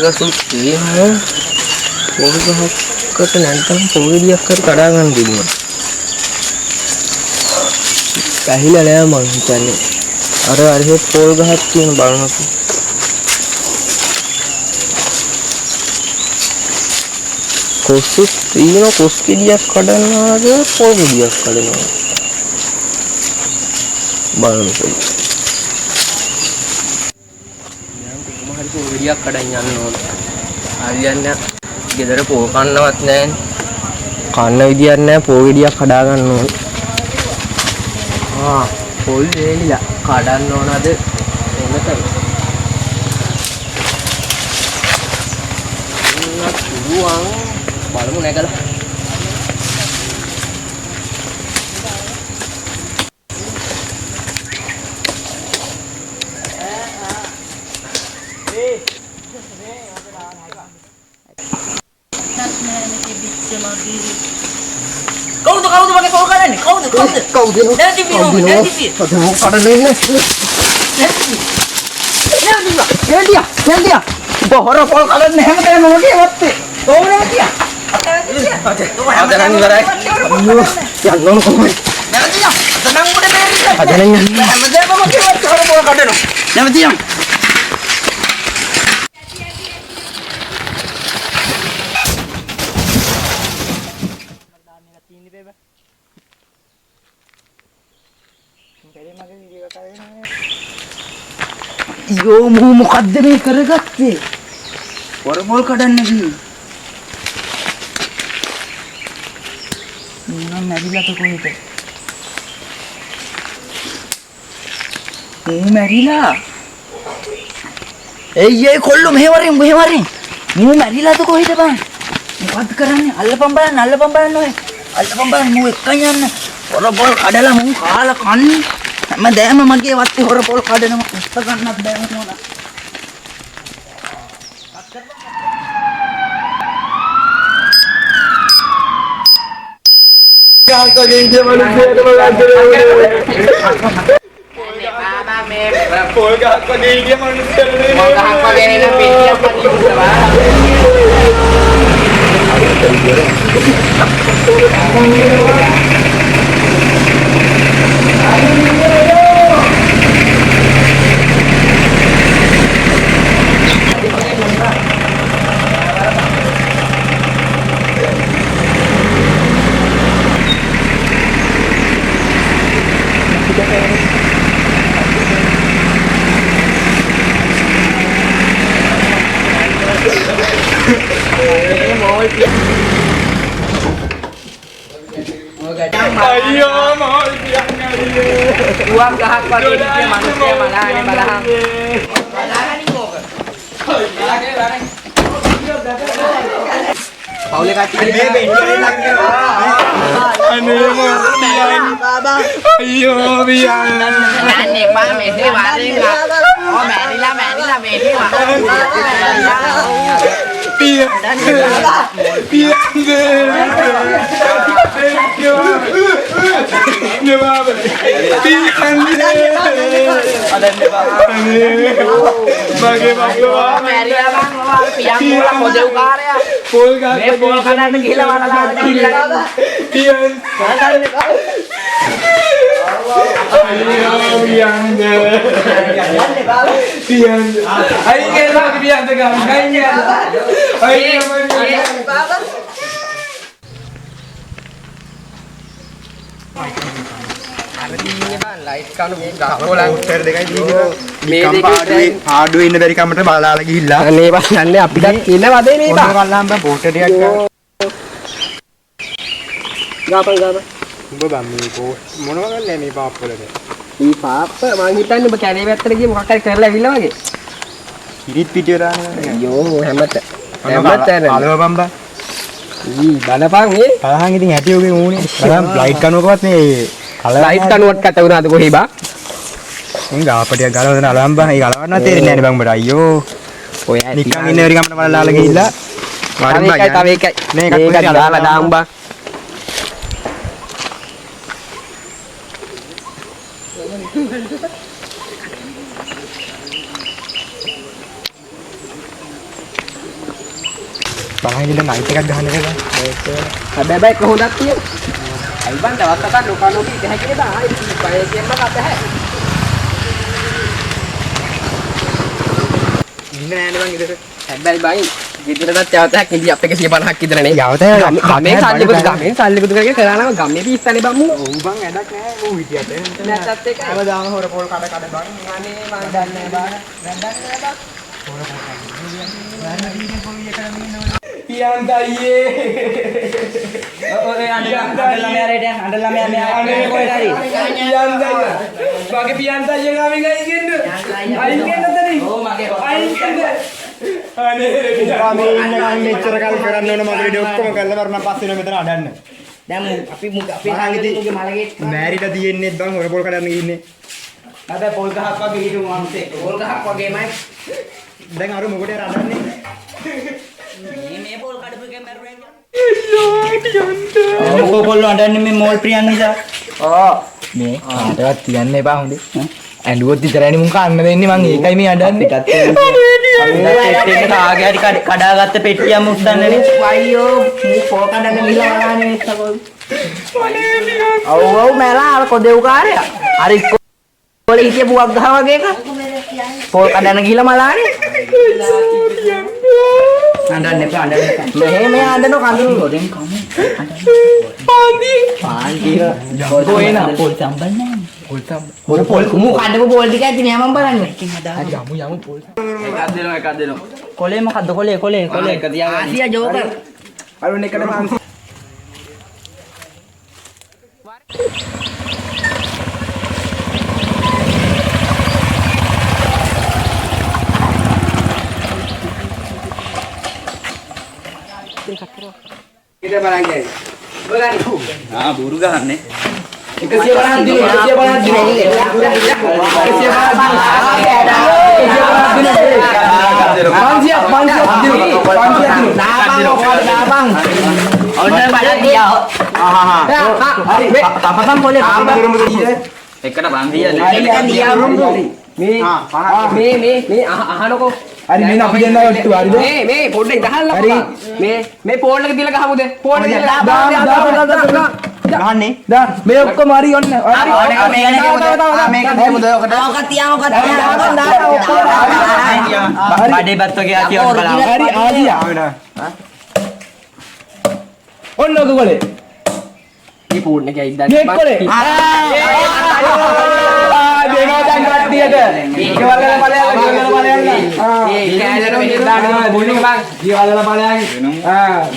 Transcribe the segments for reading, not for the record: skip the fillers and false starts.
ගසුත් තියෙනවා. පොල් ගහකට නැත්නම් පොල් ගෙඩියක් හරි කඩා ගන්න දෙන්න. පැහිලා නෑ මං හිතන්නේ. අර පොල් ගහක් තියෙන බලනකො. කොස්සුත් තියෙන කොස් ගෙඩියක් කඩනවාද පොල් ගෙඩියක් කඩනවා. බලන්නකො. මම හරි පොල් ගෙඩියක් කඩන් යන්න ඕන. හරියන්නේ ගෙදර පොල් කන්නවත් නැහැ. කන්න විදියක් නැහැ පොල් ගෙඩියක් කඩා ගන්න ඕන. පොල් වේලිලා කඩන්න ඕනද එන්නතර. පුළුවන් බලමු නැගලා. කවුද මගේ පොල් කඩන්නේ? කවුද? නැති පිනෝ නැති. මොකද කඩන්නේ නැන්දියා. බොහොර පොල් කඩන්නේ හැමතැනම මගේ වත්තේ. කොහොමද නැතියා? අදනම් ඉවරයි. යන්න ඕන කොහොමද? නැතියා. අදනම් උඩ බෑරිලා. අදනම් යන්න. හැමදේම මගේ වත්තේ හොර පොල් කඩනවා. නැතියා. යෝ මූ මොකද්ද මේ කරගත්තේ? වරපොල් කඩන්න කිව්වේ. මම මැරිලා කොහෙද? මැරිලා. එයි කොල්ලෝ මෙහෙවරින්. මූ මැරිලාද කොහෙද බං? මොකද්ද කරන්නේ? අල්ලපම් බලන්න ඔය. අල්ලපම් බලන්න මූ එක්කන් යන්න. වරපොල් කඩලා මූ කාලා කන්නේ. හැමදේම මගේ වත්තේ හොරපොල් කඩනවා. ඉස්ස ගන්නත් බෑ මොනවා. කාකගෙන් ජමනුසයට බලන්න. පොල් ගහක් වගේ ඉන්නේ මනුස්සයනේ. පොල් ගහක් වගේ නේ පිටියක් අයියෝ මොල් කියන්නේ උවන් ගහක් වගේ ඉන්නේ මිනිස්සු බලහනේ බලහන්. බලහනේ කෝක. පවුලේ කට්ටිය මේ බෙන්ඩේ අනේ බාබා අයියෝ වියන් නන්නේ මම මෙසේ වරින් මැරිලා මෙසේ ලයිට් කණු මේ ගහවල උත්තර දෙකයි දීලා මේ දෙකේ ආඩුවේ ඉන්න බැරි කමට බලලා ගිහිල්ලා අනේ බං යන්නේ අපිට කියන වදේ මේ බං කල්ලාම් බං පොට්ට ටිකක් ගාපන් උඹ බං මේ මොනවා කරන්නේ මේ පාප්පලද මේ පාප්ප මං හිතන්නේ ඔබ කැලේ පැත්තට ගිහ මොකක් හරි කරලා ඇවිල්ලා වගේ ඉරිත් පිටිය දානවා අයියෝ හැමත අලව බං බලපන් මේ බලහන් ඉතින් ඇටි ඔගේ මූණේ බලහන් ලයිට් කනුවකවත් මේ ලයිට් කනුවක් කැත වුණාද කොහේ බා උන් ගාපටියක් ගාලා දෙන අලවම් බං ඒ ගලවන්න තේරෙන්නේ නැහැ නේ බං උඹට අයියෝ ඔය නිකන් ඉන්න වෙරි ගමන බලලා ගිහිල්ලා තව එකයි මේ එකක් දාලා දාමු බං බලන් ඉන්න නයිට් එකක් ගහන්න කියලා. හැබැයි බයි කොහොමදක් තියෙන්නේ? අයි බං දවස් අතක් නොකනෝ කී හැකිනේ බං ආයි පය කියන්න කතා ඉන්න නෑනේ බං ඉතක. හැබැයි බයි ගෙදරටත් යවතක් ඉඳි අපේ 150ක් විතර නේ. යවතේ ගමේ සල්ලි පුදු කරගෙන කරා නම් ගමේ පිස්සනේ බං මූ. ඔව් බං වැඩක් නෑ ඌ හිටියට. නැත්තත් එක හැමදාම හොර පොල් කඩ බං. අනේ මන් දන්නේ නෑ බං. වැඩක් නෑ බං. පියන් දයියේ. ඔය අඬලා මෙයාට කොහෙද හරි. පියන් දයියා. මගේ පියන් දයියා ගාමින් අයින් ගෙන්නද? ඔව් මගේ අයින් ගෙන්න. අනේ ගාමේ ඉන්න ගාමේ මෙච්චර කල් කරන්න ඕන මගේ වැඩ ඔක්කොම කරලා වරනම් පස්සේ නෝ මෙතන අඩන්න. දැන් අපි මලගේ මෑරිලා තියෙන්නේ බං හොර පොල් කඩන්න ඉන්නේ. අද පොල් ගහක් වගේ හිටු මනුස්සෙක්. පොල් ගහක් වගේමයි. දැන් අර මොකටද අඩන්නේ? මේ පොල් කඩපු එකෙන් මැරුණා මොකෝ පොල්ලෝ අඬන්නේ මේ මෝල් ප්‍රියන් නිසා. මේ කාටවත් කියන්න එපා හොඳේ. ඇඬුවොත් විතරයිනේ මුන් කන්න දෙන්නේ මං ඒකයි මේ අඬන්නේ. ඒක කාගේ හරි කඩාගත්ත පෙට්ටියක් මුස්සන්නනේ. අයියෝ මේ පොල් කඩන්න ගිහලා වලානේ ඉස්සකොල්. ඔව් මැලා අර කොදෙව් කාර්යය. හරි කොලේ හිටිය බුවක් ගහ වගේ එක. පොල් කඩන්න ගිහලා මලානේ. අඬන්න එපා. මේ අඬන කඳුළු පොඩෙන් කමු. පාන්ති කොහෙන පොල් සම්බල් නැහැ. හොර පොල් කුමු කඩපු පොල් ටික ඇති නෑ මම බලන්නේ. හරි යමු පොල්. එකක් දෙනවා. කොලේ මොකද්ද කොලේ එක තියාගන්න. ආසියා ජෝකර්. අරුණ එකට මාන්සි. kita barang guys. Berani. බුරු ගහන්නේ. 150 දින 150 දින. 500 පොඩ්ඩක් ඉඳහල්ලා මේ පෝල් එක දීලා ගහමුද පෝල් එක දීලා ගහන්නේ. දා මේ ඔක්කොම හරි ඔන්න මේක දෙමුද ඔකට ඔක තියාම බඩේ බත් වගේ ඇති ඔන්න බලන්න. හරි ආදියා ඔන්න ඔක කොලේ මේ පෝල් එක ඉඳන් මේ කොලේ දෙනවා දැන් කට්ටියට ඒක වලල බලයන් ඒ කෑල්ලට මෙහෙ දාන්න බොන්නේ බං ඊවලල බලයන්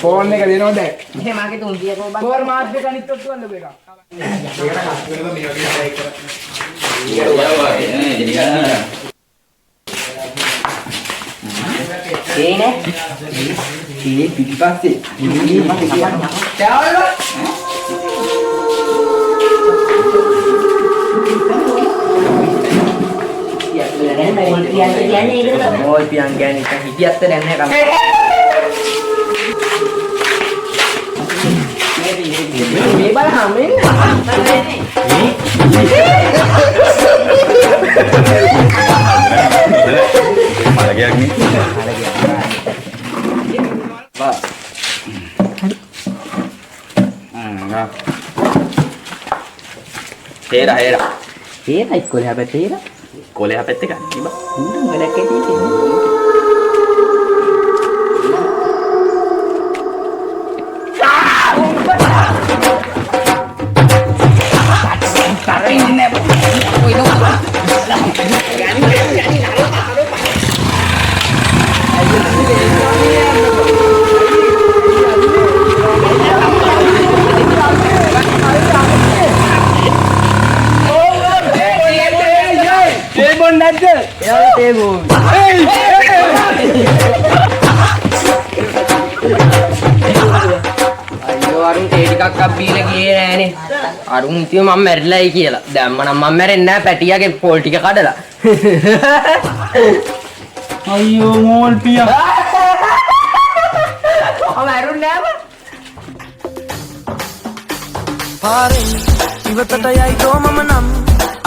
ෆෝන් එක දෙනවා දැන් මෙහෙ මාගේ තුන් දියකෝ බං ෆෝර් මාස් දෙක අනිත් ඔක්කො වන්න බේක ඒනේ ඒ පිටිපස්සේ Mol piang gani kan hidiat dan nek kamu. Ini bal hamil. Lagi ni. Pak. Enggak. Tera. Tera ikut habis tera. කොලේ හැපෙත් එක ඉබ වැඩක් ඇති අරුන් තේ ටිකක් අක් බීලා ගියේ නෑනේ. අරුන් ඉතින් මම මැරිලායි කියලා. දැම්ම නම් මම මැරෙන්නේ නෑ පැටියාගේ පොල් ටික කඩලා. අයියෝ මෝල් පියා. මම මැරුන්නේ නෑ බං. පාරෙන් ඉවතට යයිදෝ මම නම්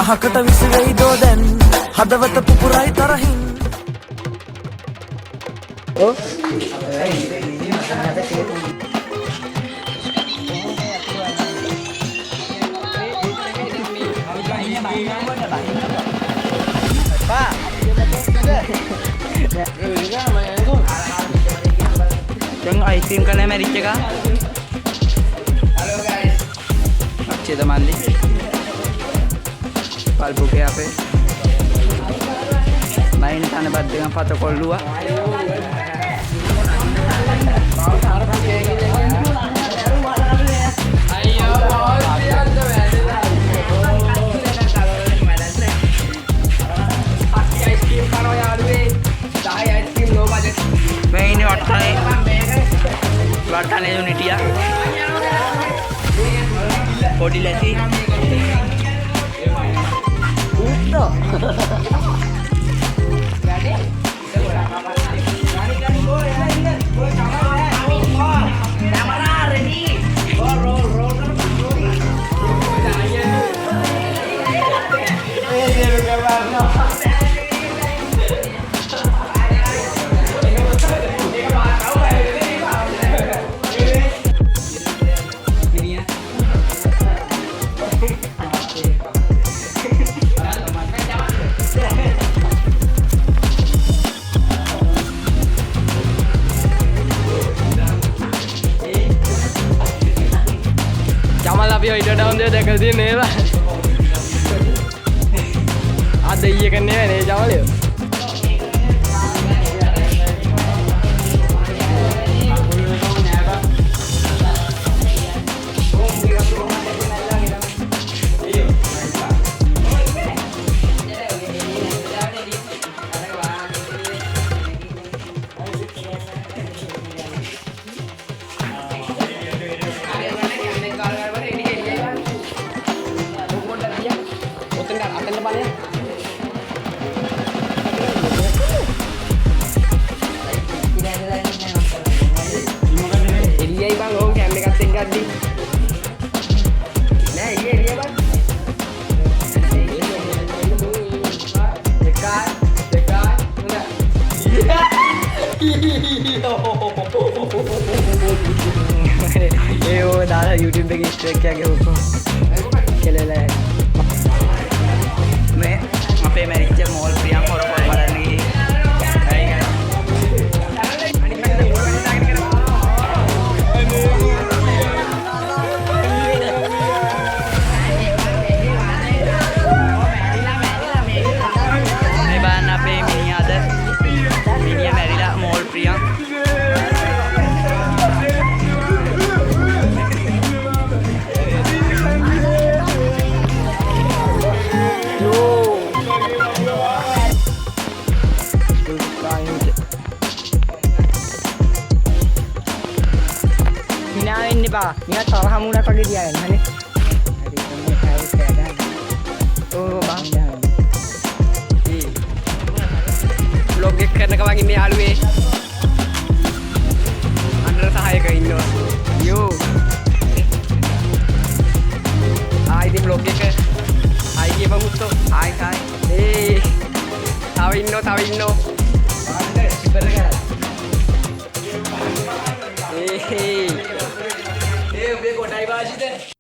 අහකට විසිරෙයිදෝ දැන් හදවත පුපුරයි තරහින් දැන් අයිස්ක්‍රීම් කන්නේ මැරිච් එක. Halo guys. Macet teman ni. Pal buke apa? Main tanah bat dengan protokol dua. Main ini Wartane unit ya. Body lesi. Udah. Jamal අපි ඔය ඉඩ ඩවුන් දෙක දැකලා තියෙන්නේ නේද? අද ඊයේ කන්නේ නේ ජමලිය. Elia bang, oh kami dekat tinggal di. Nah, Elia bang. Dekat, enggak. Yo, dah YouTube पे स्ट्रेक क्या क्या हुआ? चलेला. मैं අපේ මැරිච්ච මෝල් ප්‍රියම් හොරපොර බලන්න ගිහින්. Hinain ba? Niya තරහ මුණක් වගේ තියාගෙන හනේ. ඕ බං. vlog එක කරනක වගේ මේ යාළුවේ අnder සහායක ඉන්නවා. යෝ. ආයිදී vlog එක ආයි කියපන් මුත්තෝ. Hai hai. තව ඉන්නෝ. Bande, super කරලා. උඹේ කොටයි වාසිත